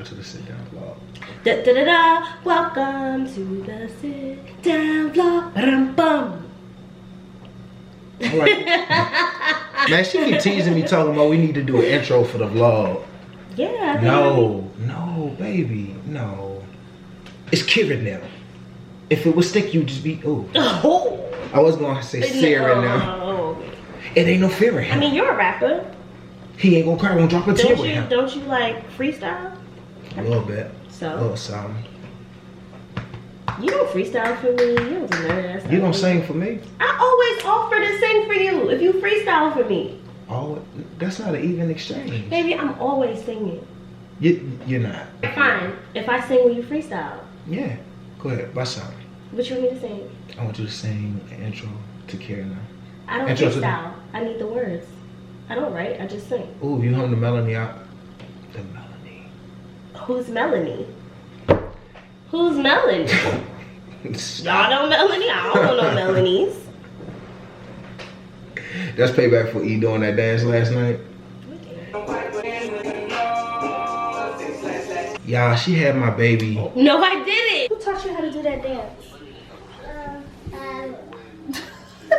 intro to the sit down vlog. Da da da da. Welcome to the sit down vlog. Ba-dum-bum. Like, man, she keep teasing me talking about we need to do an intro for the vlog. Yeah. No, baby, no. It's Kier now. If it was stick, you'd just be Oh. I was gonna say Sarah now. It ain't no fear in him. I mean, you're a rapper. He ain't gonna cry, won't drop a tear with him. Don't you like freestyle? A little bit. So? A little something. You don't freestyle for me. You don't do none of that stuff. You don't sing for me? I always offer to sing for you if you freestyle for me. Oh, that's not an even exchange. Baby, I'm always singing. You're not. Fine. If I sing, will you freestyle? Yeah. Go ahead. Bust something. What you want me to sing? I want you to sing an intro to Kier now. I don't freestyle. I need the words. I don't write. I just sing. Ooh, you hum the melody out. The melody. Who's Melanie? Who's Melanie? Y'all know Melanie? I don't know no Melanies. That's payback for E doing that dance last night. Y'all, she had my baby. No, I didn't. Who taught you how to do that dance?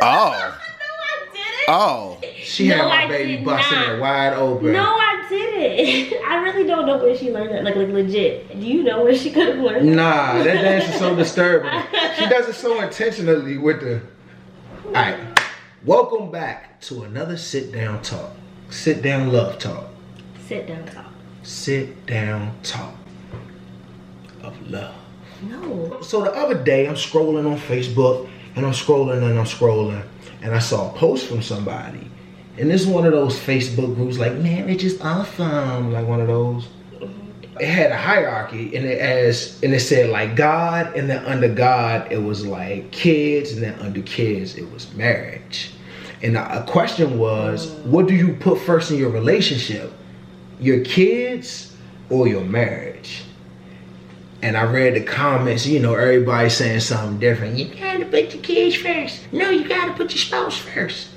Oh. No, I didn't. Oh. She had my baby busting it wide open. No, I didn't. I really don't know where she learned that. Like legit. Do you know where she could have learned that? Nah, that dance is so disturbing. She does it so intentionally with the... Alright. Welcome back to another sit down talk. Sit down love talk. Sit down talk. Sit down talk of love. No. So the other day I'm scrolling on Facebook and I'm scrolling and I saw a post from somebody. And this is one of those Facebook groups like marriage is awesome, like one of those. It had a hierarchy and it said like God, and then under God it was like kids, and then under kids it was marriage. And a question was, what do you put first in your relationship? Your kids or your marriage? And I read the comments, you know, everybody saying something different. You gotta put your kids first. No, you gotta put your spouse first.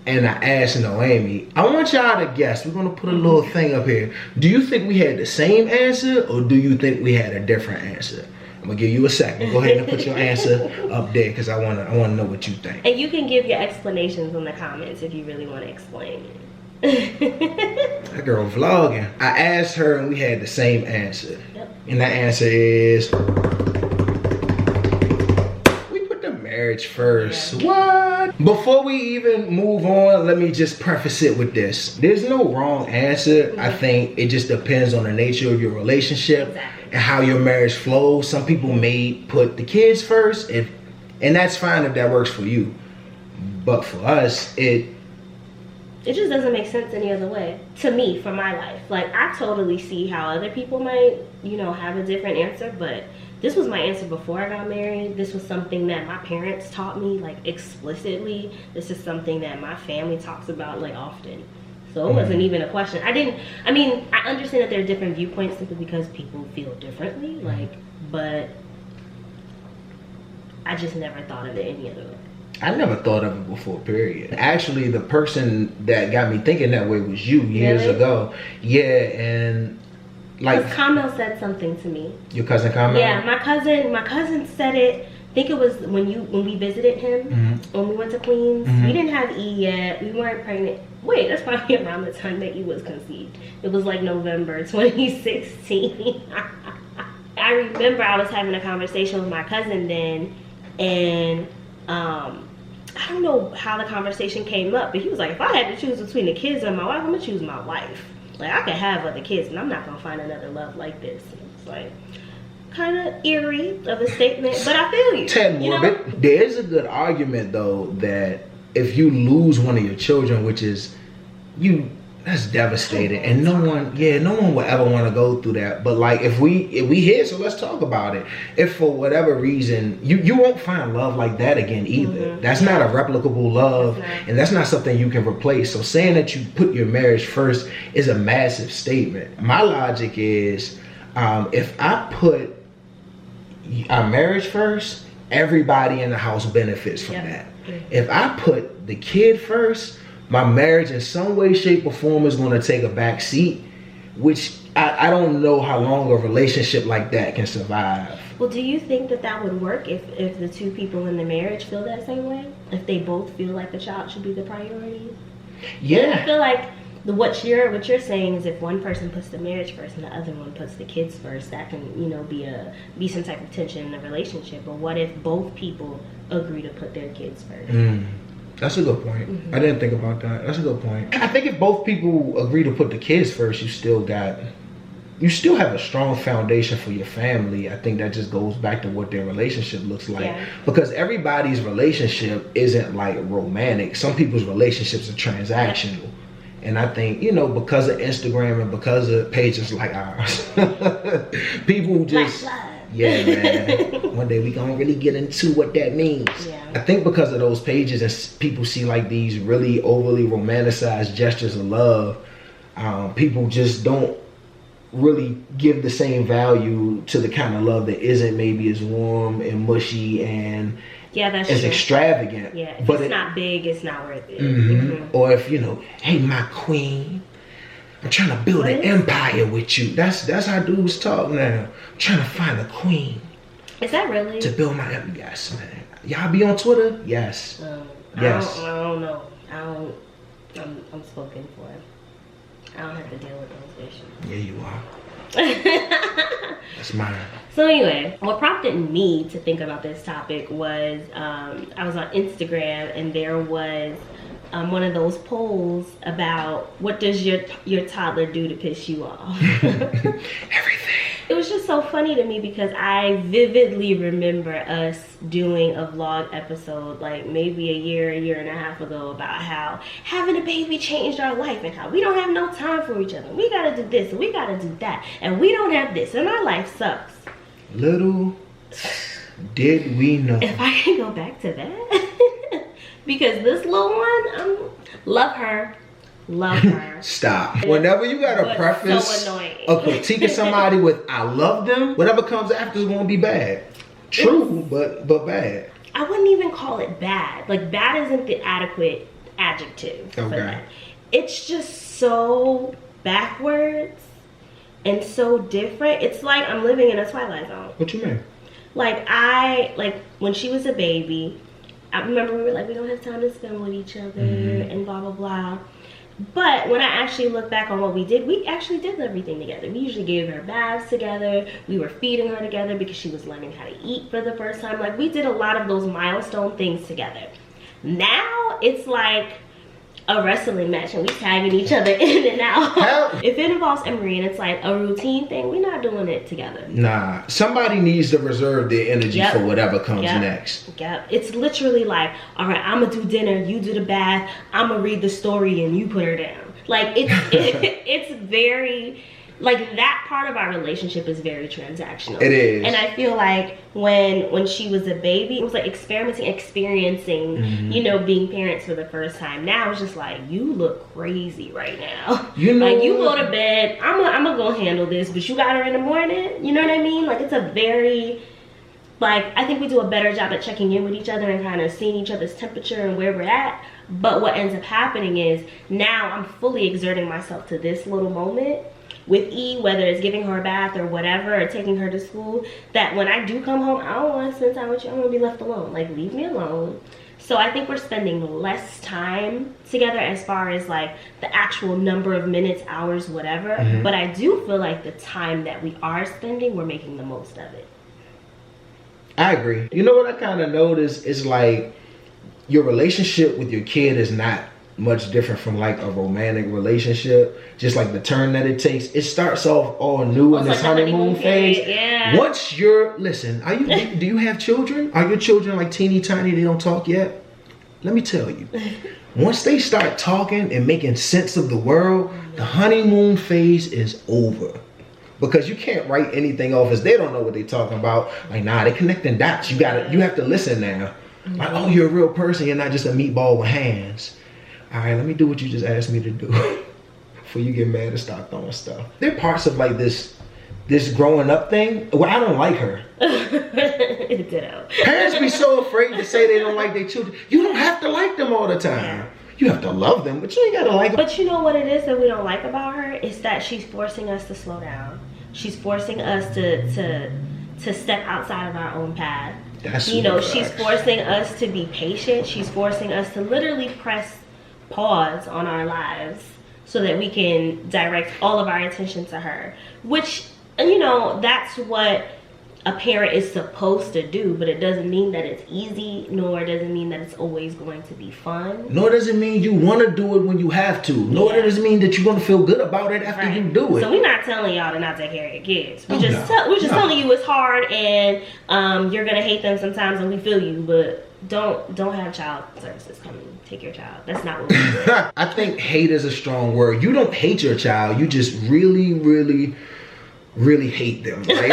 And I asked Noémie, I want y'all to guess. We're gonna put a little thing up here. Do you think we had the same answer, or do you think we had a different answer? I'm gonna give you a second. Go ahead and put your answer up there, because I wanna know what you think. And you can give your explanations in the comments if you really want to explain it. That girl vlogging. I asked her and we had the same answer. Yep. And that answer is, we put the marriage first. Yeah. What? Before we even move on, let me just preface it with this. There's no wrong answer. I think it just depends on the nature of your relationship. Exactly. And how your marriage flows. Some people may put the kids first, and that's fine if that works for you. But for us, it just doesn't make sense any other way to me for my life. Like, I totally see how other people might, you know, have a different answer, but this was my answer before I got married. This was something that my parents taught me, like, explicitly. This is something that my family talks about, like, often. So it wasn't even a question. I understand that there are different viewpoints simply because people feel differently, like, but I just never thought of it any other way. I never thought of it before, period. Actually, the person that got me thinking that way was you years ago. Yeah, and like... Kamel said something to me. Your cousin Kamel? Yeah, my cousin said it. I think it was when we visited him, when we went to Queens. We didn't have E yet. We weren't pregnant. Wait, that's probably around the time that E was conceived. It was like November 2016. I remember I was having a conversation with my cousin then, and I don't know how the conversation came up, but he was like, if I had to choose between the kids and my wife, I'm gonna choose my wife. Like, I could have other kids, and I'm not gonna find another love like this. It's like kind of eerie of a statement, but I feel you. Tad morbid. You know? There is a good argument though that if you lose one of your children, which is that's devastating, and no one will ever want to go through that. But like, if we here, so let's talk about it. If for whatever reason you won't find love like that again either. That's not a replicable love, and that's not something you can replace. So saying that you put your marriage first is a massive statement. My logic is, if I put our marriage first, everybody in the house benefits from that. If I put the kid first, my marriage in some way, shape, or form is going to take a back seat, which I don't know how long a relationship like that can survive. Well, do you think that would work if the two people in the marriage feel that same way? If they both feel like the child should be the priority? Yeah. I feel like what you're saying is if one person puts the marriage first and the other one puts the kids first, that can, you know, be some type of tension in the relationship. But what if both people agree to put their kids first? That's a good point. I didn't think about that. That's a good point. I think if both people agree to put the kids first, you still have a strong foundation for your family. I think that just goes back to what their relationship looks like. Yeah. Because everybody's relationship isn't like romantic. Some people's relationships are transactional. And I think, you know, because of Instagram and because of pages like ours, people just, yeah, man. One day we gonna really get into what that means. Yeah. I think because of those pages and people see like these really overly romanticized gestures of love, people just don't really give the same value to the kind of love that isn't maybe as warm and mushy and that's as true. Extravagant. Yeah, if it's not big, it's not worth it. Or if, you know, hey, my queen, I'm trying to build an empire with you. That's how dudes talk now. I'm trying to find a queen. Is that really? To build my empire. Yes, man. Y'all be on Twitter? Yes. Yes. I don't know. I'm spoken for. I don't have to deal with those issues. Yeah, you are. That's mine. So anyway, what prompted me to think about this topic was I was on Instagram and there was one of those polls about what does your toddler do to piss you off? Everything. It was just so funny to me because I vividly remember us doing a vlog episode like maybe a year and a half ago about how having a baby changed our life and how we don't have no time for each other. We gotta do this and we gotta do that and we don't have this and our life sucks. Little did we know. If I can go back to that. Because this little one, love her. Stop. Whenever you got a preface a critique of somebody with I love them, whatever comes after is gonna be bad. True, but bad. I wouldn't even call it bad. Like bad isn't the adequate adjective for that. It's just so backwards and so different. It's like I'm living in a Twilight Zone. What you mean? Like when she was a baby, I remember we were like, we don't have time to spend with each other and blah blah blah. But when I actually look back on what we actually did everything together. We usually gave her baths together. We were feeding her together because she was learning how to eat for the first time. Like we did a lot of those milestone things together. Now it's like a wrestling match and we tagging each other in and out. If it involves Emery and it's like a routine thing, we're not doing it together. Nah, somebody needs to reserve their energy for whatever comes next. It's literally like, all right, I'm gonna do dinner, you do the bath, I'm gonna read the story and you put her down. Like it's very, like that part of our relationship is very transactional. It is. And I feel like when she was a baby, it was like experiencing, you know, being parents for the first time. Now it's just like, you look crazy right now. You know, like you go to bed, I'm gonna go handle this, but you got her in the morning. You know what I mean? Like it's a very, like, I think we do a better job at checking in with each other and kind of seeing each other's temperature and where we're at. But what ends up happening is now I'm fully exerting myself to this little moment with E, whether it's giving her a bath or whatever, or taking her to school, that when I do come home, I don't want to spend time with you. I want to be left alone. Like, leave me alone. So I think we're spending less time together as far as like the actual number of minutes, hours, whatever. But I do feel like the time that we are spending, we're making the most of it. I agree. You know what I kind of noticed is like your relationship with your kid is not much different from like a romantic relationship. Just like the turn that it takes, it starts off all new in this honeymoon phase. Yeah. Once you're, listen, do you have children? Are your children like teeny tiny, they don't talk yet? Let me tell you, once they start talking and making sense of the world, the honeymoon phase is over. Because you can't write anything off as they don't know what they're talking about. Like, nah, they connecting dots. You have to listen now. Like, oh, you're a real person. You're not just a meatball with hands. All right, let me do what you just asked me to do before you get mad and start throwing stuff. There are parts of like this growing up thing where I don't like her. Ditto. Parents be so afraid to say they don't like their children. You don't have to like them all the time. You have to love them, but you ain't gotta like them. But you know what it is that we don't like about her? Is that she's forcing us to slow down. She's forcing us to step outside of our own path. She's forcing us to be patient. She's forcing us to literally press pause on our lives so that we can direct all of our attention to her. Which, that's what a parent is supposed to do, but it doesn't mean that it's easy, nor does it mean that it's always going to be fun. Nor does it mean you want to do it when you have to. Nor does it mean that you're going to feel good about it after you do it. So we're not telling y'all to not take care of your kids. We're just telling you it's hard, and you're going to hate them sometimes, and we feel you, but don't have child services come and take your child. That's not what we do. I think hate is a strong word. You don't hate your child. You just really, really, really hate them. Right?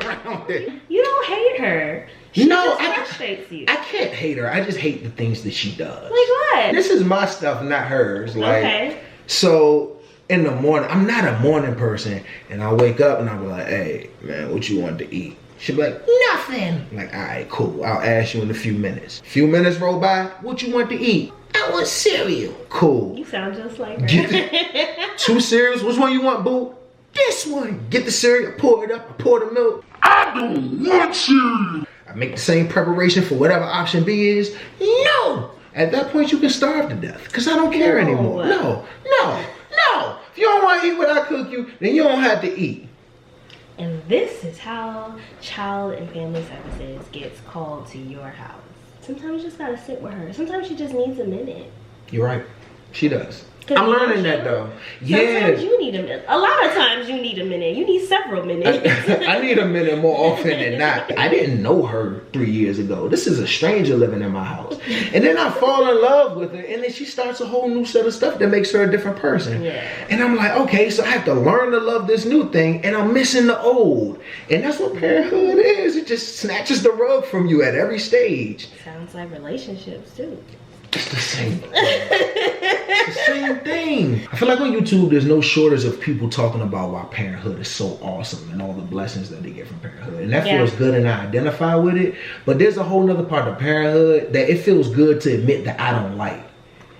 Around it. You don't hate her. She just frustrates you. I can't hate her. I just hate the things that she does. Like what? This is my stuff, not hers. Like, okay. So in the morning, I'm not a morning person, and I wake up and I'll be like, hey, man, what you want to eat? She'll be like, nothing. I'm like, all right, cool. I'll ask you in a few minutes. A few minutes roll by. What you want to eat? I want cereal. Cool. You sound just like her. 2 cereals. Which one you want, boo? This one. Get the cereal. Pour it up. I pour the milk. I don't want cereal. I make the same preparation for whatever option B is. No. At that point, you can starve to death because I don't care anymore. No. If you don't want to eat what I cook you, then you don't have to eat. And this is how Child and Family Services gets called to your house. Sometimes you just gotta sit with her. Sometimes she just needs a minute. You're right. She does. I'm learning that though. Sometimes you need a minute. A lot of times you need a minute. You need several minutes. I need a minute more often than not. I didn't know her 3 years ago. This is a stranger living in my house. And then I fall in love with her, and then she starts a whole new set of stuff that makes her a different person. Yeah. And I'm like, okay, so I have to learn to love this new thing, and I'm missing the old. And that's what parenthood is. It just snatches the rug from you at every stage. Sounds like relationships too. It's the same thing. It's the same thing. I feel like on YouTube, there's no shortage of people talking about why parenthood is so awesome and all the blessings that they get from parenthood. And that feels good and I identify with it. But there's a whole nother part of parenthood that it feels good to admit that I don't like.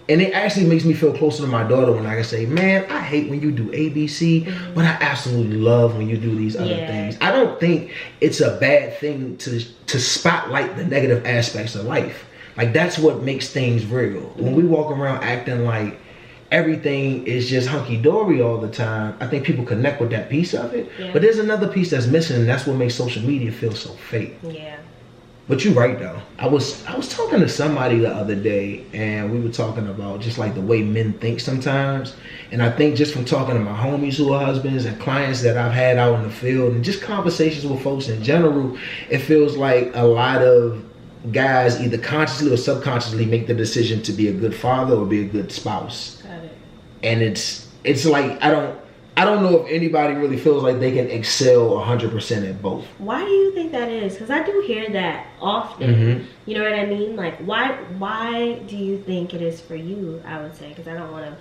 And it actually makes me feel closer to my daughter when I can say, man, I hate when you do A, B, C, but I absolutely love when you do these other things. I don't think it's a bad thing to spotlight the negative aspects of life. Like, that's what makes things real. When we walk around acting like everything is just hunky-dory all the time, I think people connect with that piece of it. Yeah. But there's another piece that's missing, and that's what makes social media feel so fake. Yeah. But you're right, though. I was talking to somebody the other day, and we were talking about just like the way men think sometimes. And I think just from talking to my homies who are husbands and clients that I've had out in the field, and just conversations with folks in general, it feels like a lot of guys either consciously or subconsciously make the decision to be a good father or be a good spouse. Got it. And it's like I don't know if anybody really feels like they can excel 100% at both. Why do you think that is? Because I do hear that often. You know what I mean? Like, why do you think it is for you? I would say, because I don't want to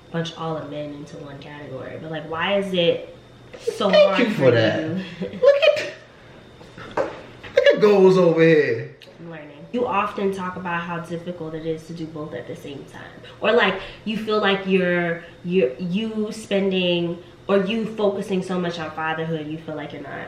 bunch all of men into one category, but like, why is it so hard Thank you for that. Look at goals over here. Learning. You often talk about how difficult it is to do both at the same time, or like you feel like you spending or you focusing so much on fatherhood, you feel like you're not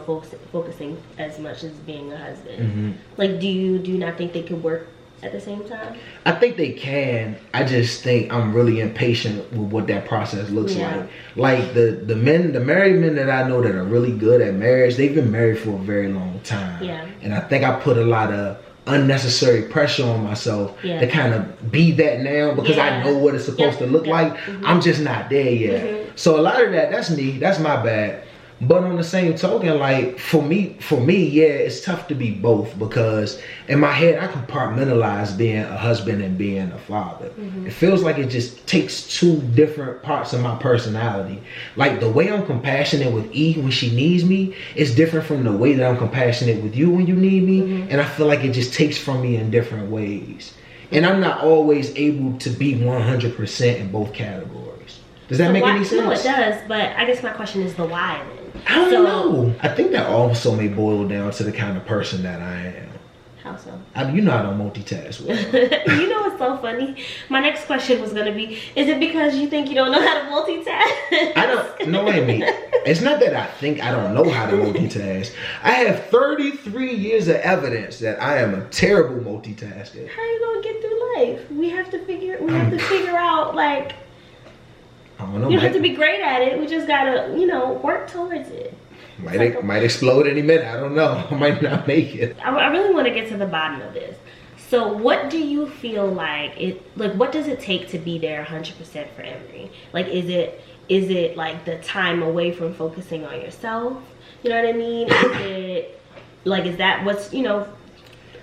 focusing as much as being a husband. Like, do you not think they could work at the same time? I think they can. I just think I'm really impatient with what that process looks like. Like the married men that I know that are really good at marriage, they've been married for a very long time. Yeah. And I think I put a lot of unnecessary pressure on myself to kind of be that now because I know what it's supposed to look like. I'm just not there yet. So a lot of that's me. That's my bad. But on the same token, like for me, it's tough to be both because in my head I compartmentalize being a husband and being a father. It feels like it just takes two different parts of my personality. Like the way I'm compassionate with E when she needs me is different from the way that I'm compassionate with you when you need me. And I feel like it just takes from me in different ways. And I'm not always able to be 100% in both categories. Does that make any sense? No, it does. But I guess my question is the why then. I don't know. I think that also may boil down to the kind of person that I am. How so? You know I don't multitask well. You know what's so funny? My next question was gonna be, is it because you think you don't know how to multitask? I don't, Noémie, it's not that I think I don't know how to multitask. I have 33 years of evidence that I am a terrible multitasker. How are you gonna get through life? We have to figure out, like, I don't know. You don't have to be great at it. We just gotta, work towards it. Might explode any minute. I don't know. I might not make it. I really want to get to the bottom of this. So what do you feel like what does it take to be there 100% for Emery? Like, is it like the time away from focusing on yourself? You know what I mean? Is that what's,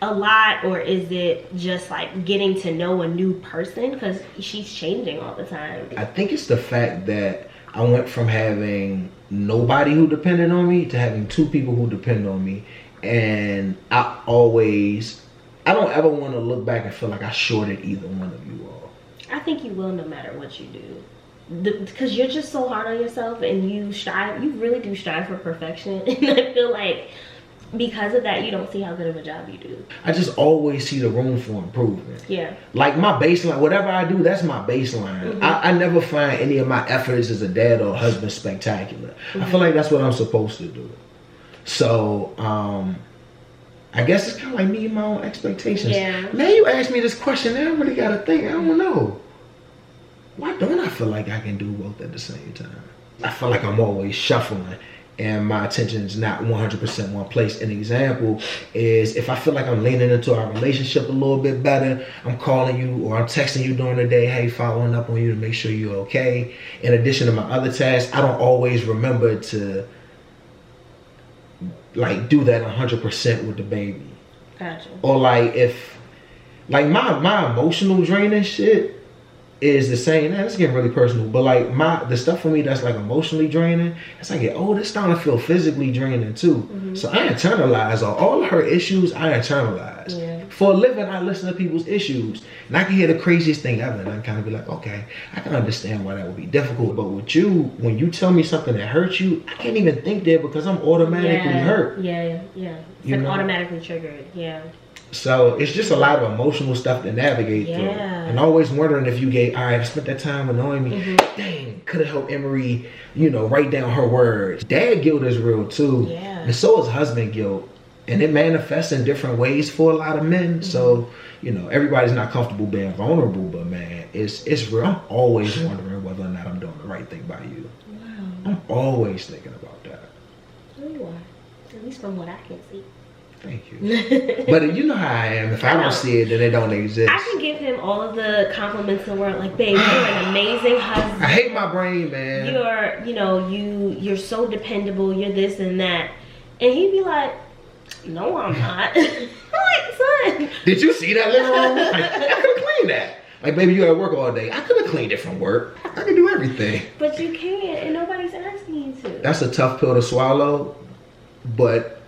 a lot, or is it just like getting to know a new person? Because she's changing all the time. I think it's the fact that I went from having nobody who depended on me to having 2 people who depend on me. And I don't ever want to look back and feel like I shorted either one of you all. I think you will, no matter what you do. Because you're just so hard on yourself, and you really do strive for perfection. And I feel like because of that, you don't see how good of a job you do. I just always see the room for improvement. Yeah. Like my baseline, whatever I do, that's my baseline. Mm-hmm. I never find any of my efforts as a dad or a husband spectacular. Mm-hmm. I feel like that's what I'm supposed to do. So, I guess it's kind of like me and my own expectations. Yeah. Now you ask me this question, now I really got to think. I don't know. Why don't I feel like I can do both at the same time? I feel like I'm always shuffling, and my attention is not 100% one place. An example is if I feel like I'm leaning into our relationship a little bit better, I'm calling you or I'm texting you during the day, hey, following up on you to make sure you're okay. In addition to my other tasks, I don't always remember to like do that 100% with the baby. Gotcha. Or like if like my emotional draining shit is the same. Now, it's getting really personal, but like the stuff for me that's like emotionally draining, as I get older, it's starting to feel physically draining too. Mm-hmm. So I internalize all of her issues. I internalize. Yeah. For a living, I listen to people's issues, and I can hear the craziest thing ever, and I kind of be like, okay, I can understand why that would be difficult. But with you, when you tell me something that hurts you, I can't even think there because I'm automatically hurt. Yeah. It's like automatically triggered. Yeah. So it's just a lot of emotional stuff to navigate through. And always wondering if you all right, I spent that time with Noémie. Mm-hmm. Dang, could have helped Emery, write down her words. Dad guilt is real too. Yeah. And so is husband guilt. And it manifests in different ways for a lot of men. Mm-hmm. So, everybody's not comfortable being vulnerable, but man, it's real. I'm always wondering whether or not I'm doing the right thing by you. Wow. I'm always thinking about that. So you are. At least from what I can see. Thank you. But you know how I am. If I don't see it, then it don't exist. I can give him all of the compliments in the world. Like, babe, you're an amazing husband. I hate my brain, man. You're so dependable. You're this and that. And he'd be like, no, I'm not. I'm like, son. Did you see that living room? Like, I could have cleaned that. Like, baby, you gotta work all day. I could have cleaned it from work. I can do everything. But you can't, and nobody's asking you to. That's a tough pill to swallow, but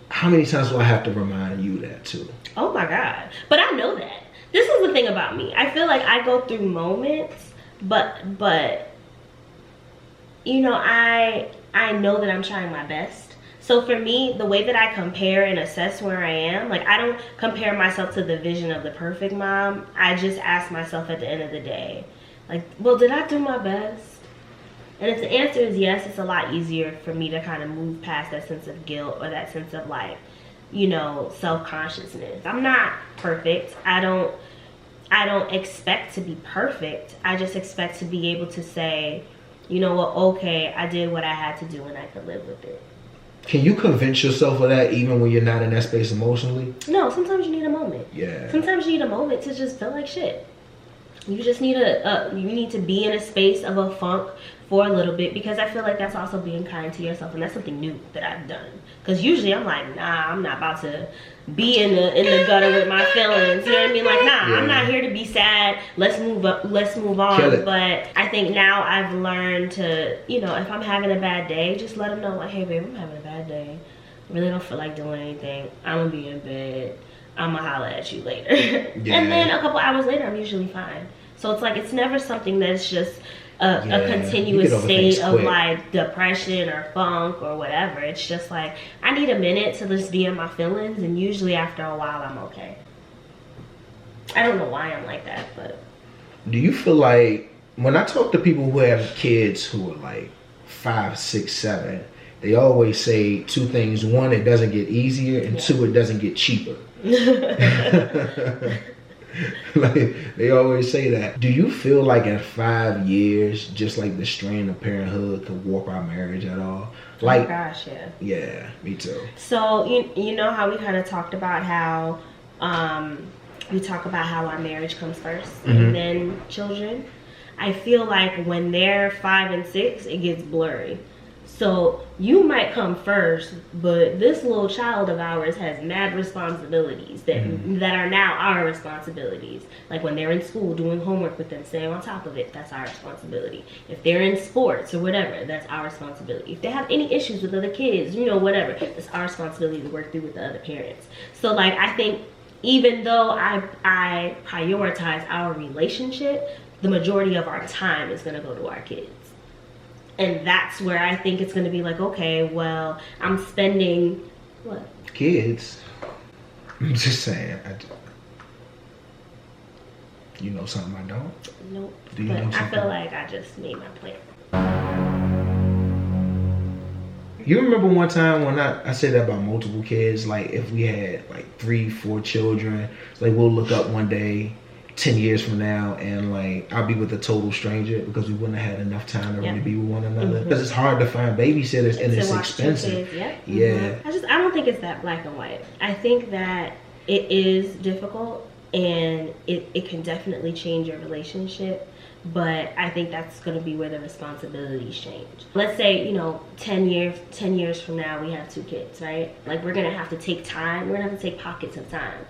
how many times do I have to remind you that too? Oh my God. But I know that. This is the thing about me. I feel like I go through moments, but I know that I'm trying my best. So for me, the way that I compare and assess where I am, like I don't compare myself to the vision of the perfect mom. I just ask myself at the end of the day, like, well, did I do my best? And if the answer is yes, it's a lot easier for me to kind of move past that sense of guilt or that sense of like, self-consciousness. I'm not perfect. I don't expect to be perfect. I just expect to be able to say, you know what, okay, I did what I had to do and I could live with it. Can you convince yourself of that even when you're not in that space emotionally? No, sometimes you need a moment. Yeah. Sometimes you need a moment to just feel like shit. You just need you need to be in a space of a funk for a little bit, because I feel like that's also being kind to yourself, and that's something new that I've done. Because usually I'm like, nah, I'm not about to be in the gutter with my feelings. You know what I mean? Like, nah, yeah. I'm not here to be sad. Let's move on. But I think now I've learned to, if I'm having a bad day, just let them know, like, hey babe, I'm having a bad day. I really don't feel like doing anything. I'm gonna be in bed. I'm gonna holler at you later. Yeah. And then a couple hours later, I'm usually fine. So it's like, it's never something that's just a continuous state of like depression or funk or whatever. It's just like I need a minute to just be in my feelings, and usually after a while I'm okay. I don't know why I'm like that, but do you feel like when I talk to people who have kids who are like 5, 6, 7, they always say two things: one, it doesn't get easier, and two, it doesn't get cheaper. Like they always say that. Do you feel like in 5 years, just like the strain of parenthood could warp our marriage at all? Like, oh gosh, yeah. Yeah, me too. So you know how we kind of talked about how we talk about how our marriage comes first and then children. I feel like when they're 5 and 6, it gets blurry. So you might come first, but this little child of ours has mad responsibilities that are now our responsibilities. Like when they're in school doing homework with them, staying on top of it, that's our responsibility. If they're in sports or whatever, that's our responsibility. If they have any issues with other kids, you know, whatever, it's our responsibility to work through with the other parents. So like I think even though I prioritize our relationship, the majority of our time is going to go to our kids. And that's where I think it's going to be like, okay, well, I'm spending, what? Kids. I'm just saying. You know something I don't? Nope. Do you but know something? I feel like I just made my plan. You remember one time when I said that about multiple kids? Like if we had like 3, 4 children, it's like we'll look up one day 10 years from now and like I'll be with a total stranger because we wouldn't have had enough time to really be with one another, because it's hard to find babysitters and it's expensive. Yeah. I don't think it's that black and white. I think that it is difficult and it can definitely change your relationship, but I think that's going to be where the responsibilities change. Let's say, you know, 10 years from now we have 2 kids, right? Like we're going to have to take time, we're going to have to take pockets of time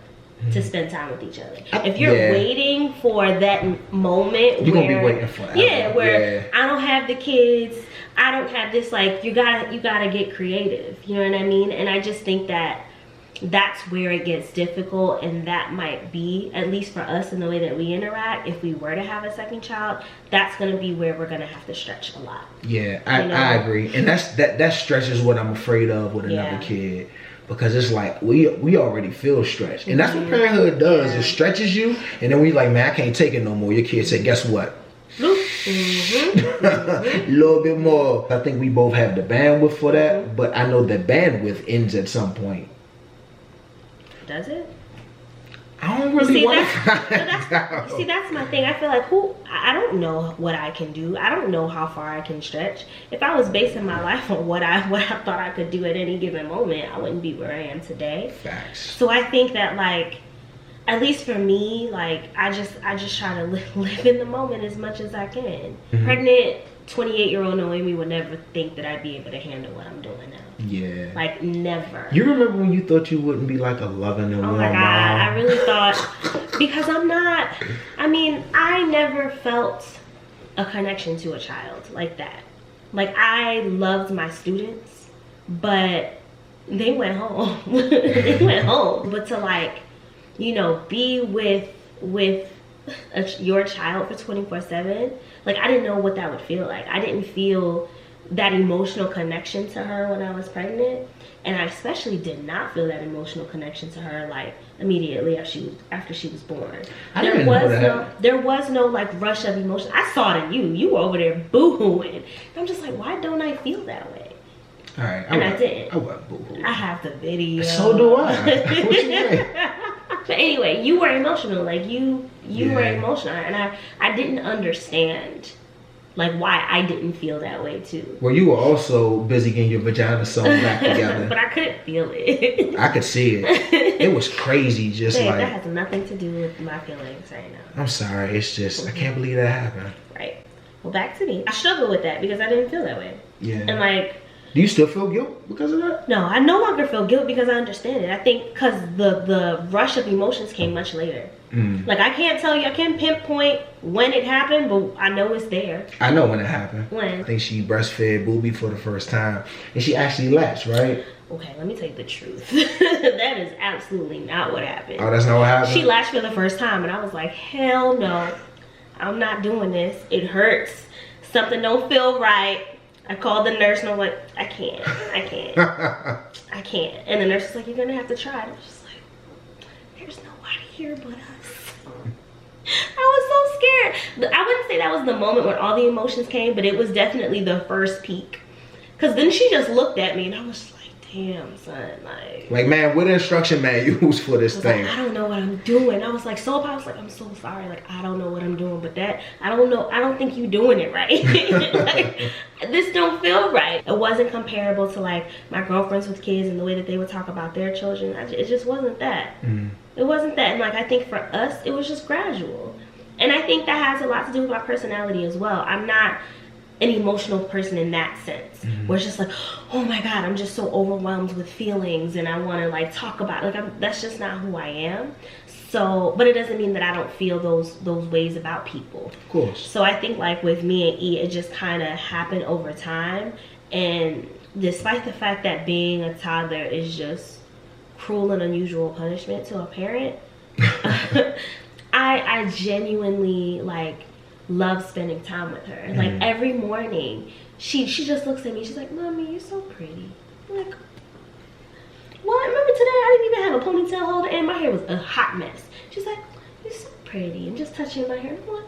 to spend time with each other. If you're waiting for that moment, you're gonna be waiting forever. Yeah, where I don't have the kids, I don't have this, like you gotta get creative. You know what I mean? And I just think that that's where it gets difficult, and that might be, at least for us in the way that we interact, if we were to have a second child, that's gonna be where we're gonna have to stretch a lot. Yeah, I agree, and that stretches what I'm afraid of with another kid. Because it's like we already feel stretched, and that's what parenthood does. It stretches you, and then we like, man, I can't take it no more. Your kid said, guess what? A little bit more. I think we both have the bandwidth for that, but I know that bandwidth ends at some point. Does it? I don't really want to. See, that's my thing. I feel like I don't know what I can do. I don't know how far I can stretch. If I was basing my life on what I thought I could do at any given moment, I wouldn't be where I am today. Facts. So I think that, like, at least for me, like I just try to live in the moment as much as I can. Pregnant 28-year-old Noémie would never think that I'd be able to handle what I'm doing now. Yeah. Like, never. You remember when you thought you wouldn't be like a loving and warm mom? I really thought, because I'm not, I mean, I never felt a connection to a child like that. Like, I loved my students, but they went home. They went home. But to, like, you know, be with your child for 24/7, like, I didn't know what that would feel like. I didn't feel that emotional connection to her when I was pregnant, and I especially did not feel that emotional connection to her like immediately after she was born. There was no like rush of emotion. I saw it in you. You were over there boo-hooing. I'm just like, why don't I feel that way? All right, I didn't. I was boo-hooing. I have the video. So do I. What you mean? But anyway, you were emotional. Like you were emotional, and I didn't understand like why I didn't feel that way too. Well, you were also busy getting your vagina sewn back together. But I couldn't feel it. I could see it. It was crazy, just Babe, like. That has nothing to do with my feelings right now. I'm sorry, it's just, I can't believe that happened. Right. Well, back to me. I struggle with that because I didn't feel that way. Yeah. And like. Do you still feel guilt because of that? No, I no longer feel guilt because I understand it. I think because the rush of emotions came much later. Like, I can't tell you, I can't pinpoint when it happened, but I know it's there. I know when it happened. When? I think she breastfed Booby for the first time, and she actually latched, right? Okay, let me tell you the truth. That is absolutely not what happened. Oh, that's not what happened? She latched for the first time, and I was like, hell no, I'm not doing this. It hurts. something don't feel right. I called the nurse and I'm like, I can't. And the nurse was like, you're gonna have to try. And I was just like, there's nobody here but us. I was so scared. I wouldn't say that was the moment when all the emotions came, but it was definitely the first peak. Cause then she just looked at me and I was like, damn, son, like man, what instruction manuals for this thing? Like, I don't know what I'm doing. I was like, so I was like, I'm so sorry. Like, I don't know what I'm doing, but that, I don't think you doing it right. Like, this don't feel right. It wasn't comparable to like my girlfriends with kids and the way that they would talk about their children. It just wasn't that. It wasn't that. And like, I think for us, it was just gradual. And I think that has a lot to do with my personality as well. I'm not an emotional person in that sense, where it's just like, oh my God, I'm just so overwhelmed with feelings and I want to like talk about it. Like, that's just not who I am. So, but it doesn't mean that I don't feel those ways about people. Of course. So I think like with me and E, it just kind of happened over time. And despite the fact that being a toddler is just cruel and unusual punishment to a parent, I genuinely like love spending time with her. Like every morning she just looks at me, she's like, Mommy, you're so pretty. I'm like, what? Remember today I didn't even have a ponytail holder and my hair was a hot mess. She's like, you're so pretty. I'm just touching my hair. What?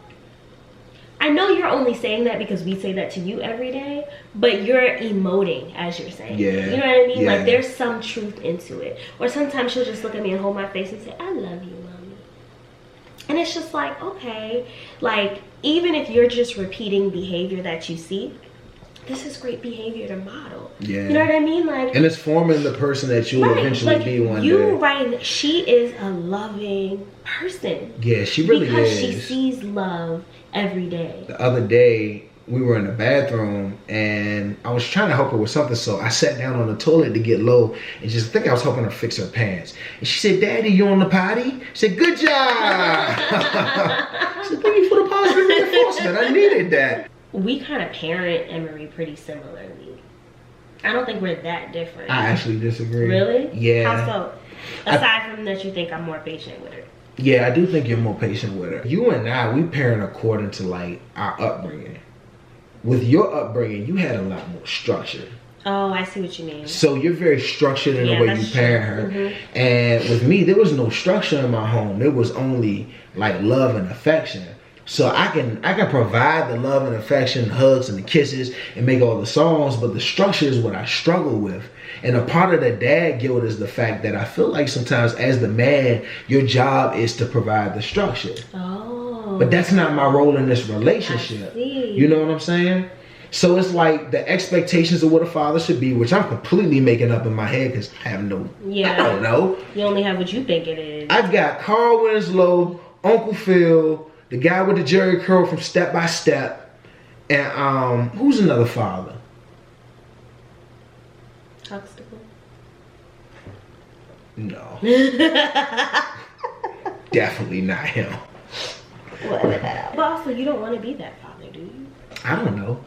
I know you're only saying that because we say that to you every day, but you're emoting as you're saying it. You know what I mean? Like there's some truth into it. Or sometimes she'll just look at me and hold my face and say, I love you, Mommy. And it's just like, okay, like even if you're just repeating behavior that you see, this is great behavior to model. You know what I mean? Like, and it's forming the person that you'll eventually be one day. You're right. She is a loving person. Yeah, she really because is. Because she sees love every day. The other day, we were in the bathroom and I was trying to help her with something, so I sat down on the toilet to get low and just think I was helping her fix her pants. And she said, Daddy, you on the potty? I said, good job. I said, thank you for the positive reinforcement. I needed that. We kind of parent Emery pretty similarly. I don't think we're that different. I actually disagree. Really? Yeah. How so? Aside from that, you think I'm more patient with her. Yeah, I do think you're more patient with her. You and I, we parent according to like our upbringing. With your upbringing, you had a lot more structure. Oh, I see what you mean. So you're very structured in the way you parent her. And with me, there was no structure in my home. It was only like love and affection. So I can provide the love and affection, hugs and the kisses and make all the songs, but the structure is what I struggle with. And a part of the dad guilt is the fact that I feel like sometimes as the man, your job is to provide the structure. Oh. But that's not my role in this relationship. You know what I'm saying? So it's like the expectations of what a father should be, which I'm completely making up in my head because I have no, I don't know. You only have what you think it is. I've got Carl Winslow, Uncle Phil, the guy with the Jerry curl from Step by Step, and who's another father? Huxtable. No. Definitely not him. But also, you don't want to be that father, do you? I don't know.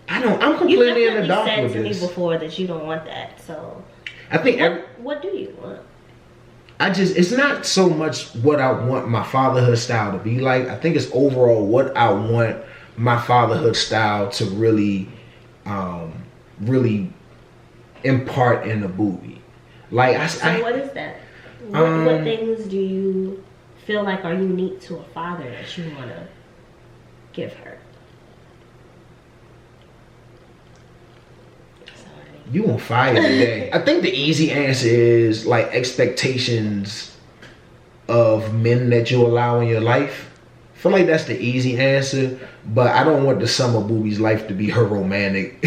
I'm completely in the dark with this. You said to me before that you don't want that, so. I think what do you want? It's not so much what I want my fatherhood style to be like. I think it's overall what I want my fatherhood style to really impart in the booby. Like what is that? What things do you feel like are unique to a father that you want to give her? You on fire today. I think the easy answer is like expectations of men that you allow in your life. I feel like that's the easy answer, but I don't want the summer booby's life to be her romantic.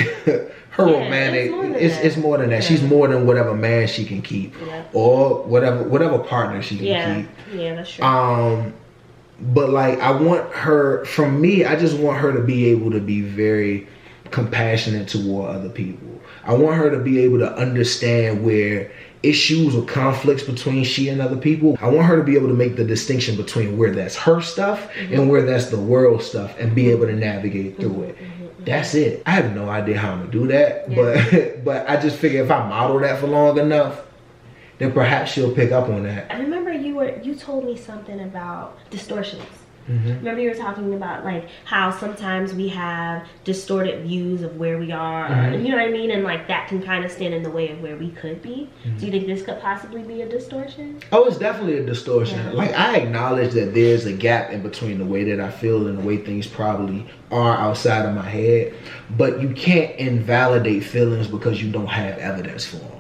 It's more than that. She's more than whatever man she can keep, or whatever partner she can keep. Yeah, that's true. But like I want her. From me, I just want her to be able to be very compassionate toward other people. I want her to be able to understand where issues or conflicts between she and other people. I want her to be able to make the distinction between where that's her stuff and where that's the world stuff and be able to navigate through it. That's it. I have no idea how I'm gonna do that, but I just figure if I model that for long enough, then perhaps she'll pick up on that. I remember you told me something about distortions. Remember you were talking about like how sometimes we have distorted views of where we are, you know what I mean, and like that can kind of stand in the way of where we could be. Do you think this could possibly be a distortion? Oh, it's definitely a distortion. Like, I acknowledge that there's a gap in between the way that I feel and the way things probably are outside of my head, but you can't invalidate feelings because you don't have evidence for them.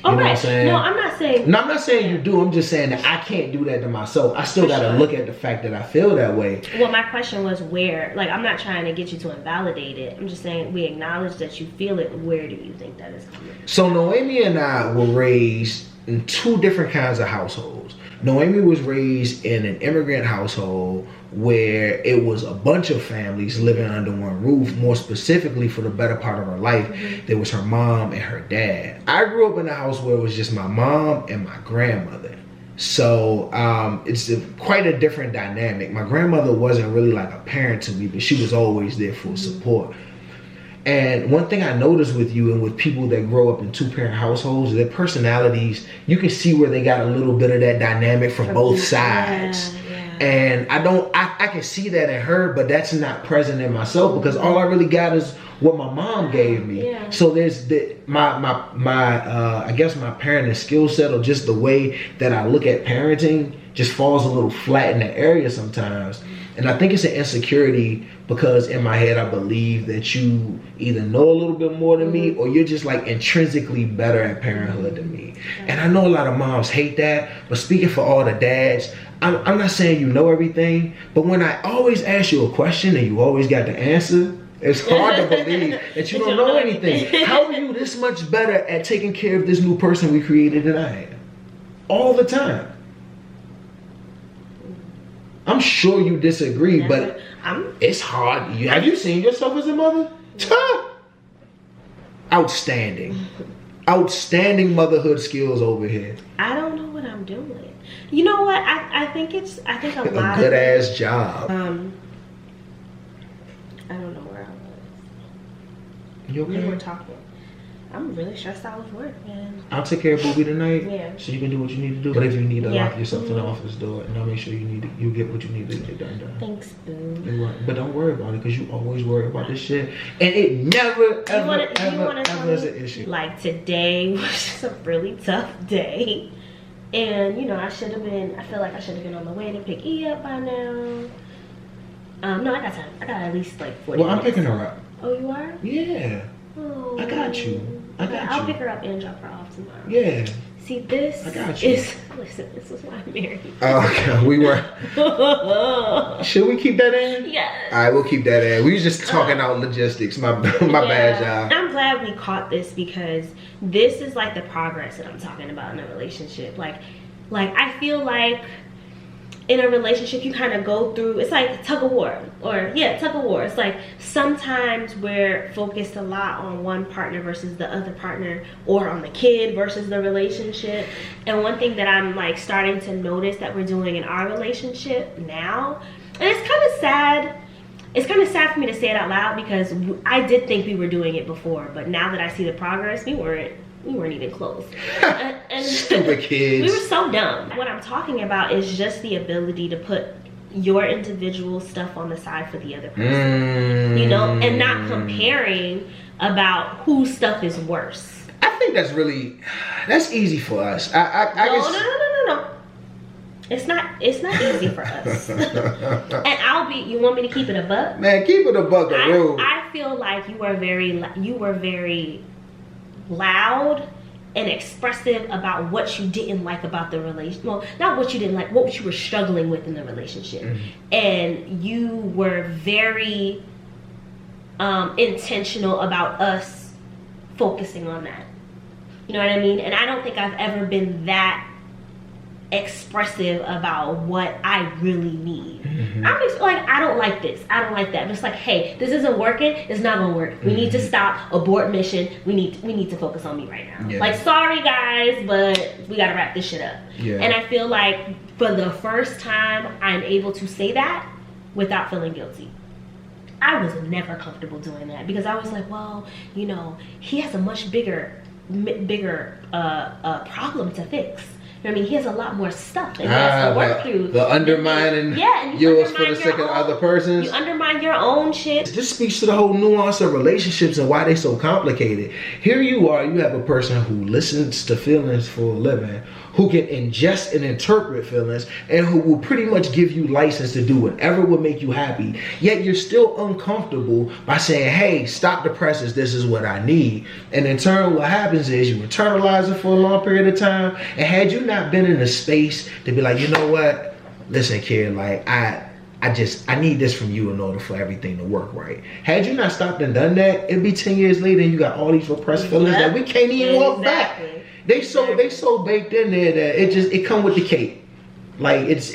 You know what I'm saying? No, I'm not saying. No, I'm not saying you do. I'm just saying that I can't do that to myself. I still got to look at the fact that I feel that way. Well, my question was where. Like, I'm not trying to get you to invalidate it. I'm just saying we acknowledge that you feel it. Where do you think that is coming from? So Noémie and I were raised in two different kinds of households. Noémie was raised in an immigrant household where it was a bunch of families living under one roof. More specifically, for the better part of her life, there was her mom and her dad. I grew up in a house where it was just my mom and my grandmother. So it's quite a different dynamic. My grandmother wasn't really like a parent to me, but she was always there for support. And one thing I noticed with you and with people that grow up in two-parent households, their personalities, you can see where they got a little bit of that dynamic from both sides. And I can see that in her, but that's not present in myself because all I really got is what my mom gave me. So there's I guess my parenting skill set, or just the way that I look at parenting, just falls a little flat in that area sometimes. And I think it's an insecurity because in my head I believe that you either know a little bit more than me, or you're just like intrinsically better at parenthood than me. And I know a lot of moms hate that, but speaking for all the dads, I'm not saying you know everything, but when I always ask you a question and you always got the answer, it's hard to believe that you don't know anything. How are you this much better at taking care of this new person we created than I am? All the time. I'm sure you disagree, but it's hard. Have you seen yourself as a mother? Outstanding. Outstanding motherhood skills over here. I don't know what I'm doing. You know what? I think a lot good ass job. I don't know where I was. You okay? We were talking. I'm really stressed out with work, man. I'll take care of Booby tonight. Yeah. So you can do what you need to do. But if you need to lock yourself in the office door, and I'll make sure you get what you need to get done. Thanks, boo. But don't worry about it, because you always worry about this shit. And it never, ever is an issue. Like, today was just a really tough day. And, you know, I feel like I should have been on the way to pick E up by now. No, I got time. I got at least like 40 minutes. I'm picking her up. Oh, you are? Yeah. Oh. I got you. I'll pick her up and drop her off tomorrow. Yeah. See, this this was why I'm married. Oh, okay. We were. Should we keep that in? Yes. All right, we'll keep that in. We was just talking out logistics. My bad, y'all. I'm glad we caught this because this is like the progress that I'm talking about in a relationship. Like I feel like in a relationship, you kind of go through, it's like tug of war. It's like sometimes we're focused a lot on one partner versus the other partner, or on the kid versus the relationship. And one thing that I'm like starting to notice that we're doing in our relationship now, and it's kind of sad. It's kind of sad for me to say it out loud because I did think we were doing it before, but now that I see the progress, we weren't even close. And Stupid kids. We were so dumb. What I'm talking about is just the ability to put your individual stuff on the side for the other person. You know, and not comparing about whose stuff is worse. I think that's easy for us. No. It's not easy for us. And you want me to keep it a buck? Man, keep it a buck. I feel like you were very loud and expressive about what you didn't like about the relationship. Well, not what you didn't like, what you were struggling with in the relationship. And you were very intentional about us focusing on that. You know what I mean? And I don't think I've ever been that expressive about what I really need. I'm just like, I don't like this, I don't like that. I'm just like, hey, this isn't working, it's not gonna work. We need to stop, abort mission. We need to focus on me right now. Like, sorry guys, but we gotta wrap this shit up. And I feel like for the first time I'm able to say that without feeling guilty. I was never comfortable doing that because I was like, well, you know, he has a much bigger problem to fix. I mean, he has a lot more stuff that he has to work through. The undermining yours for the sake of other persons. You undermine your own shit. This speaks to the whole nuance of relationships and why they're so complicated. Here you are, you have a person who listens to feelings for a living, who can ingest and interpret feelings, and who will pretty much give you license to do whatever would make you happy. Yet you're still uncomfortable by saying, hey, stop the presses, this is what I need. And in turn, what happens is you internalize it for a long period of time. And had you not been in a space to be like, you know what? Listen, kid, like I need this from you in order for everything to work right. Had you not stopped and done that, it'd be 10 years later and you got all these repressed feelings that we can't even walk back. They so baked in there that it come with the cake. Like it's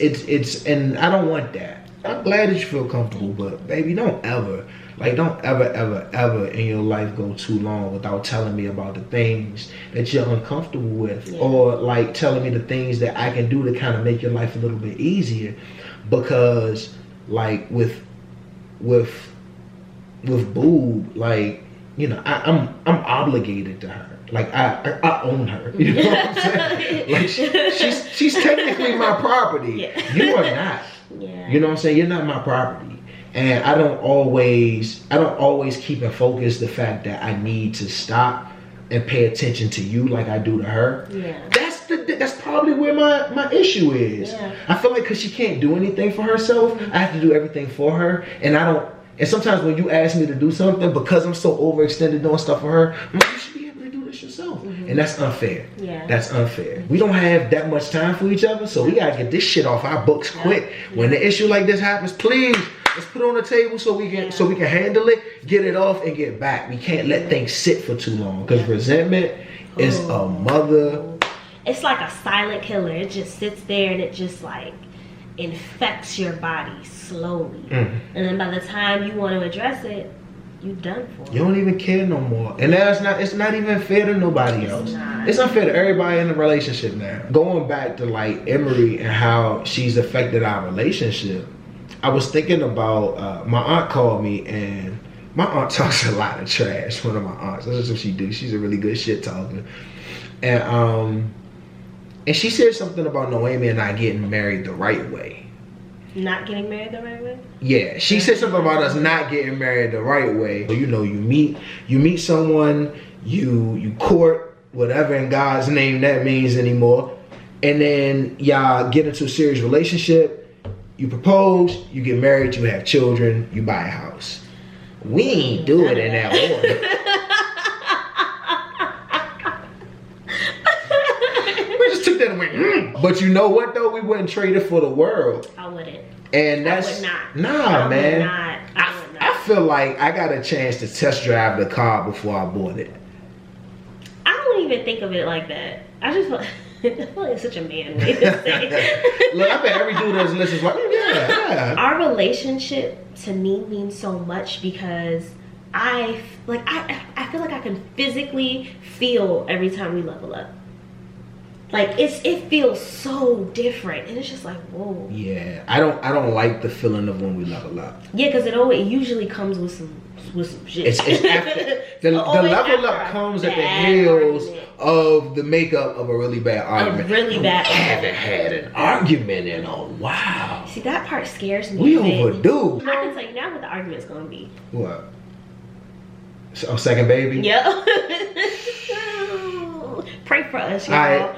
and I don't want that. I'm glad that you feel comfortable, but baby, don't ever in your life go too long without telling me about the things that you're uncomfortable with, or like telling me the things that I can do to kind of make your life a little bit easier. Because like with Boob, like, you know, I'm obligated to her. Like I own her. You know what I'm saying? Like she's technically my property. Yeah. You are not. Yeah. You know what I'm saying? You're not my property. And I don't always keep in focus the fact that I need to stop and pay attention to you like I do to her. Yeah. That's probably where my issue is. Yeah. I feel like because she can't do anything for herself, I have to do everything for her. And sometimes when you ask me to do something, because I'm so overextended doing stuff for her, I'm like, you should be able to do this yourself. Mm-hmm. And that's unfair. Yeah. That's unfair. We don't have that much time for each other, so we gotta get this shit off our books quick. Yeah. When the issue like this happens, please, let's put it on the table so we can handle it, get it off, and get back. We can't let things sit for too long, because resentment is a mother. It's like a silent killer. It just sits there and it just like infects your body slowly. Mm. And then by the time you want to address it, you're done for. You don't even care no more. And that's it's not even fair to nobody else. It's unfair to everybody in the relationship now. Going back to like Emery and how she's affected our relationship, I was thinking about my aunt called me, and my aunt talks a lot of trash. One of my aunts, that's what she do. She's a really good shit talker. And she said something about Noémie and I getting married the right way. Not getting married the right way? Yeah, she said something about us not getting married the right way. So, you know, you meet someone, you court, whatever in God's name that means anymore, and then y'all get into a serious relationship, you propose, you get married, you have children, you buy a house. We ain't do it in that order. But you know what though? We wouldn't trade it for the world. I wouldn't. And that's I would not. Man. I would not. I feel like I got a chance to test drive the car before I bought it. I don't even think of it like that. I feel like it's such a man way to say. Look, I bet every dude that's listening is like, yeah. Our relationship to me means so much because I feel like I can physically feel every time we level up. Like it feels so different, and it's just like, whoa. Yeah, I don't like the feeling of when we level up. Yeah, because it usually comes with some shit. It's after the level up comes at the heels of the makeup of a really bad argument. We haven't had an argument in a while. See, that part scares me. We overdue. I can tell you now what the argument's gonna be. What? So, second baby? Yep. Pray for us, y'all.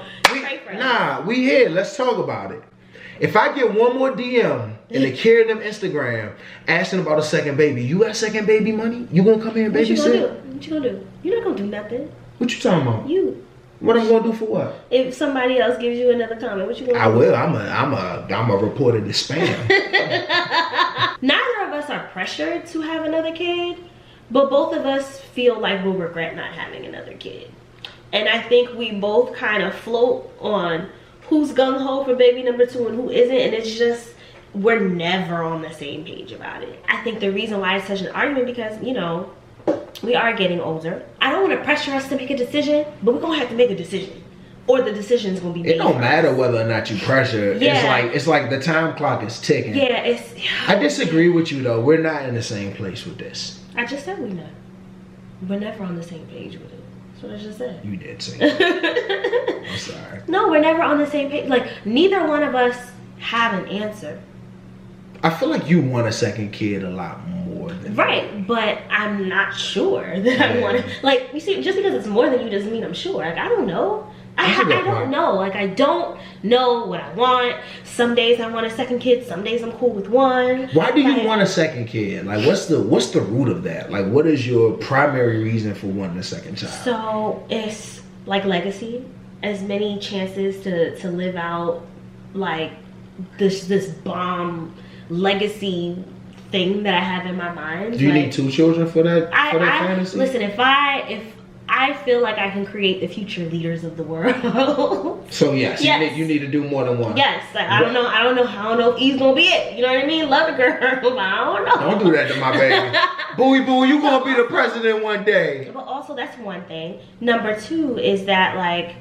We here. Let's talk about it. If I get one more DM in the Kier them Instagram asking about a second baby, you got second baby money? You gonna come here and babysit? What you gonna do? You're not gonna do nothing. What you talking about? You. What I'm gonna do for what? If somebody else gives you another comment, what you gonna do? I will. I'm a reporter to spam. Neither of us are pressured to have another kid, but both of us feel like we'll regret not having another kid. And I think we both kind of float on who's gung-ho for baby number 2 and who isn't. And it's just, we're never on the same page about it. I think the reason why it's such an argument because, you know, we are getting older. I don't want to pressure us to make a decision, but we're going to have to make a decision. Or the decision's going to be made. It don't matter whether or not you pressure. Yeah. It's like the time clock is ticking. Yeah, I disagree with you though. We're not in the same place with this. I just said we're not. We're never on the same page with it. That's what I just said. You did say that. I'm sorry. No, we're never on the same page. Like, neither one of us have an answer. I feel like you want a second kid a lot more than Right, but I'm not sure that I want to. Like, you see, just because it's more than you doesn't mean I'm sure. Like, I don't know. I don't know. Like, I don't know what I want. Some days I want a second kid. Some days I'm cool with one. Why do you want a second kid? Like, what's the root of that? Like, what is your primary reason for wanting a second child? So it's like legacy. As many chances to live out like this bomb legacy thing that I have in my mind. Do you need 2 children for that fantasy? Listen, if I feel like I can create the future leaders of the world. So yes. You need to do more than one. Yes, like, I don't know if Eve's gonna be it. You know what I mean? Love the girl, but I don't know. Don't do that to my baby. Booey boo, you gonna be the president one day. But also, that's one thing. Number 2 is that, like,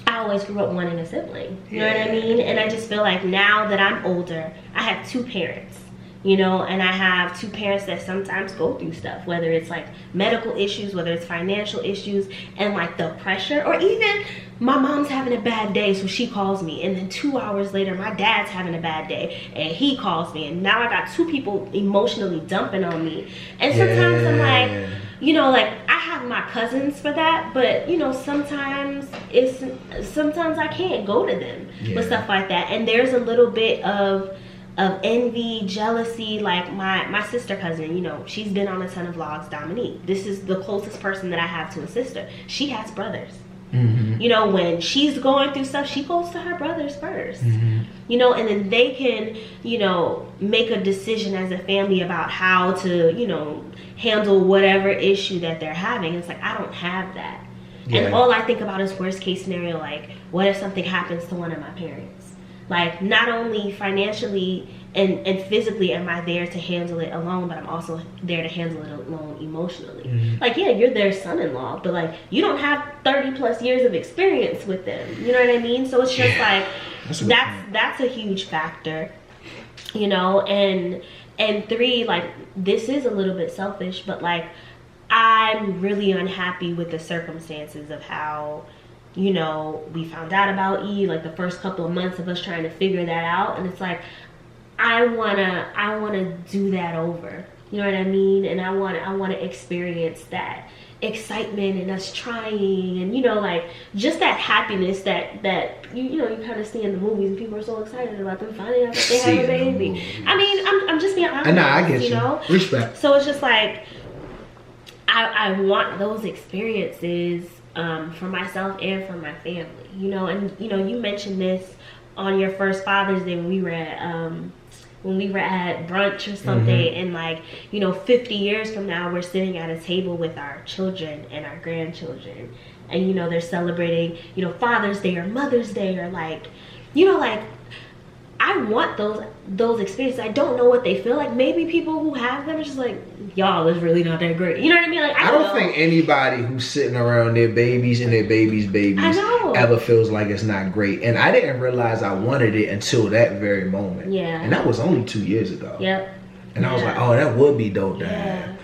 I always grew up wanting a sibling. You know what I mean? And I just feel like now that I'm older, I have 2 parents. You know, and I have 2 parents that sometimes go through stuff, whether it's like medical issues, whether it's financial issues, and like the pressure, or even my mom's having a bad day, so she calls me, and then 2 hours later, my dad's having a bad day, and he calls me, and now I got 2 people emotionally dumping on me. And sometimes I'm like, you know, like, I have my cousins for that, but you know, sometimes I can't go to them with stuff like that. And there's a little bit of envy, jealousy. Like my sister cousin, you know, she's been on a ton of vlogs, Dominique. This is the closest person that I have to a sister. She has brothers. You know, when she's going through stuff, she goes to her brothers first. You know, and then they can, you know, make a decision as a family about how to, you know, handle whatever issue that they're having. It's like, I don't have that. And all I think about is worst case scenario, like, what if something happens to one of my parents? Like, not only financially and physically am I there to handle it alone, but I'm also there to handle it alone emotionally. Like, yeah, you're their son-in-law, but like, you don't have 30 plus years of experience with them. You know what I mean? So it's just like, that's a huge factor, you know. And 3, like, this is a little bit selfish, but like, I'm really unhappy with the circumstances of how, you know, we found out about E, like the first couple of months of us trying to figure that out. And it's like, I wanna do that over. You know what I mean? And I wanna experience that excitement and us trying, and you know, like, just that happiness that you know, you kind of see in the movies, and people are so excited about them finding out that they have a baby. I mean, I'm just being honest. I get you. Know? Respect. So it's just like, I want those experiences for myself and for my family, you know. And you know, you mentioned this on your first Father's Day when we were at brunch or something, and like, you know, 50 years from now, we're sitting at a table with our children and our grandchildren, and you know, they're celebrating, you know, Father's Day or Mother's Day, or like, you know, like, I want those experiences. I don't know what they feel like. Maybe people who have them are just like, y'all is really not that great. You know what I mean? Like, I don't think anybody who's sitting around their babies and their babies' ever feels like it's not great. And I didn't realize I wanted it until that very moment. Yeah. And that was only 2 years ago. Yep. And I was like, oh, that would be dope to have.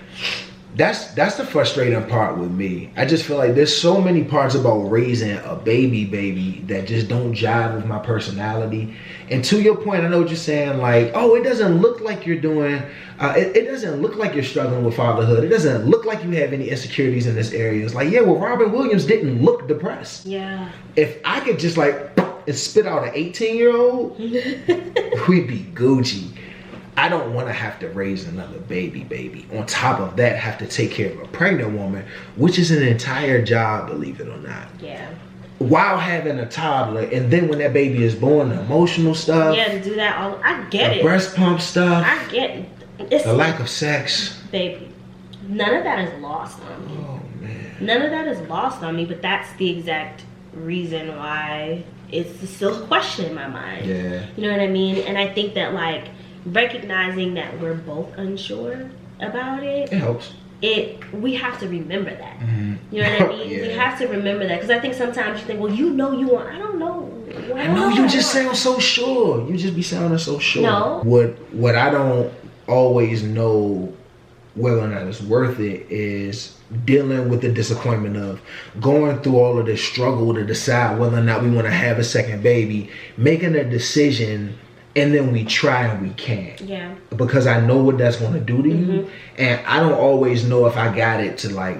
That's the frustrating part with me. I just feel like there's so many parts about raising a baby that just don't jive with my personality. And to your point, I know what you're saying, like, oh, it doesn't look like you're doing, it doesn't look like you're struggling with fatherhood. It doesn't look like you have any insecurities in this area. It's like, yeah, well, Robin Williams didn't look depressed. Yeah. If I could just like and spit out an 18-year-old, we'd be Gucci. I don't want to have to raise another baby. On top of that, have to take care of a pregnant woman, which is an entire job, believe it or not. Yeah. While having a toddler, and then when that baby is born, the emotional stuff. Yeah, to do that all. I get it. Breast pump stuff. I get it. It's the lack of sex. Baby, none of that is lost on me. Oh man. None of that is lost on me, but that's the exact reason why it's still a question in my mind. Yeah. You know what I mean? And I think that, like, recognizing that we're both unsure about it helps. We have to remember that. You know what I mean? We have to remember that, because I think sometimes you think, well, you know, you want. I don't know. I know you just sound so sure. You just be sounding so sure. No. What I don't always know whether or not it's worth it is dealing with the disappointment of going through all of this struggle to decide whether or not we want to have a second baby, making a decision, and then we try and we can't. Yeah. Because I know what that's going to do to you, and I don't always know if I got it to like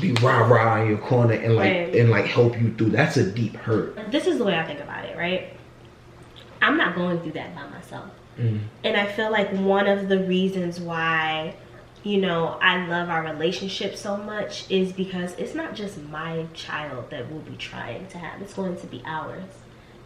be rah-rah in your corner and like help you through. That's a deep hurt. This is the way I think about it, right? I'm not going through that by myself. And I feel like one of the reasons why, you know, I love our relationship so much is because it's not just my child that we'll be trying to have. It's going to be ours.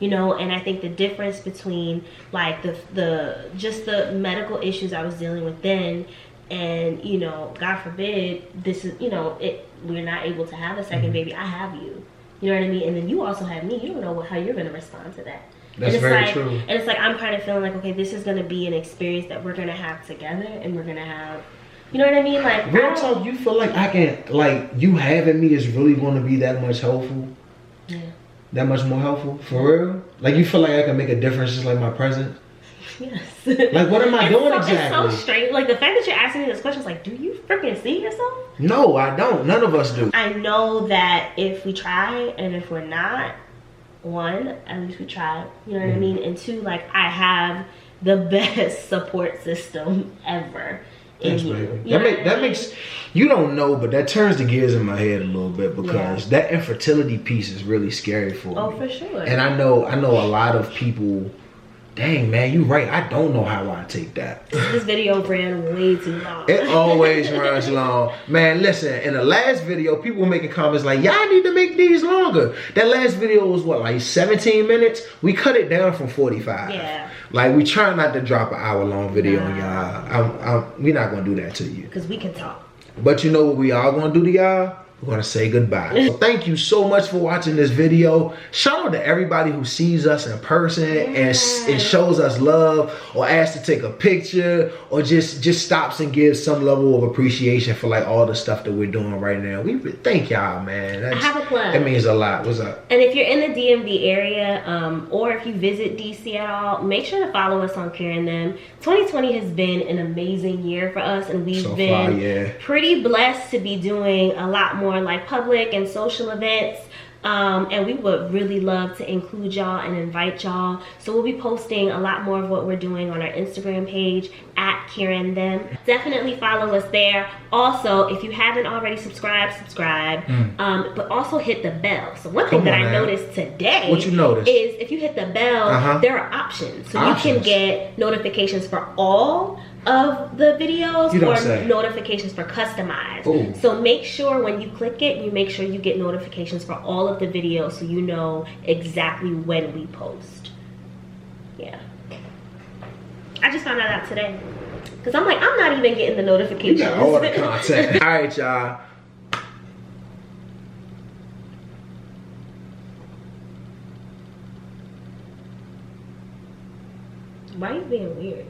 You know, and I think the difference between like the just the medical issues I was dealing with then, and you know, God forbid, this is, you know, we're not able to have a second baby. I have you. You know what I mean? And then you also have me. You don't know how you're going to respond to that. That's very true. And it's like I'm kind of feeling like, okay, this is going to be an experience that we're going to have together, and we're going to have, you know what I mean? Like, real talk, you feel like I can, like, you having me is really going to be that much helpful? Yeah. That much more helpful? For real? Like, you feel like I can make a difference just like my presence? Yes. Like, what am I doing exactly? It's so strange. Like, the fact that you're asking me this question is like, do you freaking see yourself? No, I don't. None of us do. I know that if we try, and if we're not, one, at least we tried. You know what I mean? And two, like, I have the best support system ever. Thanks, baby. That makes, you don't know, but that turns the gears in my head a little bit, because that infertility piece is really scary for me. Oh, for sure. And I know a lot of people, dang man, you right, I don't know how I take that. This video ran way too long. It always runs long. Man, listen, in the last video, people were making comments like, y'all need to make these longer. That last video was what, like 17 minutes? We cut it down from 45. Yeah. Like, we try not to drop an hour-long video on y'all. We're not going to do that to you. Because we can talk. But you know what we are going to do to y'all? We're going to say goodbye. So thank you so much for watching this video. Shout out to everybody who sees us in person and shows us love, or asks to take a picture, or just stops and gives some level of appreciation for like all the stuff that we're doing right now. We thank y'all, man. I have a plan. That means a lot. What's up? And if you're in the DMV area, or if you visit DC at all, make sure to follow us on Kier and Them. 2020 has been an amazing year for us, and we've been pretty blessed to be doing a lot more like public and social events, and we would really love to include y'all and invite y'all. So we'll be posting a lot more of what we're doing on our Instagram page at Kier and Them. Definitely follow us there. Also, if you haven't already subscribe, but also hit the bell. So one thing that I noticed today, what you noticed, is if you hit the bell, there are options. So you can get notifications for all of the videos, or notifications for customized. Ooh. So make sure when you click it, you make sure you get notifications for all of the videos, so you know exactly when we post. Yeah. I just found that out today, because I'm like, I'm not even getting the notifications. You got all the content. All right, y'all. Why are you being weird?